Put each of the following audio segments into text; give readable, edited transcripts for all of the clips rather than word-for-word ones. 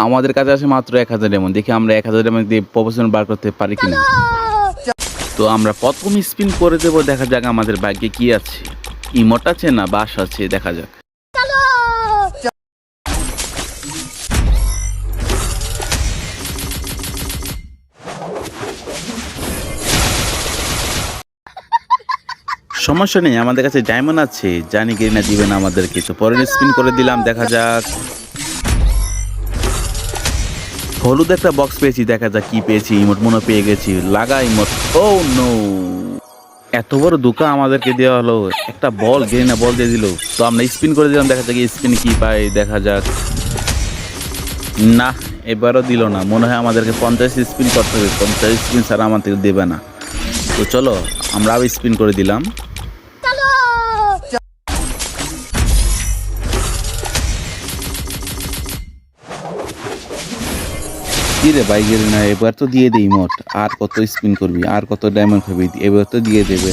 আমাদের কাছে আছে মাত্র 1000 ডায়মন্ড। দেখি আমরা 1000 ডায়মন্ড দিয়ে প্রফেশনাল বার করতে পারি কিনা। তো আমরা প্রথম স্পিন করে দেবো, দেখা যাক আমাদের ভাগ্যে কি আছে। ইমোট আছে না বাস আছে, দেখা যাক। সমস্যা নেই, আমাদের কাছে ডায়মন্ড আছে, জানি কি না দিবেন আমাদেরকে। তো পরের স্পিন করে দিলাম, দেখা যাক। হলুদ একটা বক্স পেয়েছি, দেখা যাক কি পেয়েছি। ইমোট মনে পেয়ে গেছি, লাগা ইমোট। ও নো, এত বড় ধোঁকা আমাদেরকে দেওয়া হলো। একটা বল গেরিনা বল দিয়ে দিল। তো আমরা স্পিন করে দিলাম, দেখা যাক স্পিন কি পাই, দেখা যাক। না, এবারও দিল না। মনে হয় আমাদেরকে 50 স্পিন করতে হবে, 50 স্পিন ছাড়া আমাদের দেবে না। তো চলো আমরা আবার স্পিন করে দিলাম। কি রে ভাই, গেলি না, এবার তো দিয়ে দেই মোট। আর কত স্পিন করবি, আর কত ডায়মন্ড খাবি, এবার তো দিয়ে দেবে।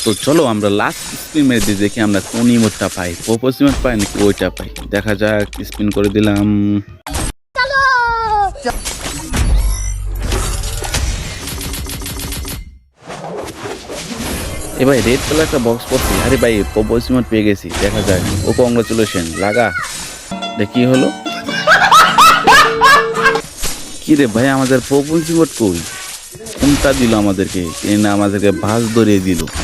তো চলো আমরা লাস্ট স্পিন মেরে দিই, দেখি আমরা কোন ইমোটটা পাই, প্রপোজ ইমোট পাই নাকি ওইটা পাই, দেখা যাক। স্পিন করে দিলাম। এবার রেড কালার একটা বক্স পড়ছি। আরে ভাই প্রপোজ ইমোট পেয়ে গেছি, দেখা যাক। ও কংগ্রাচুলেশন, লাগা। দেখি হলো কি রে ভাই, আমাদের প্রপোজ ইমোট কই? কোনটা দিল আমাদেরকে? না আমাদেরকে ভাঁজ ধরিয়ে দিল।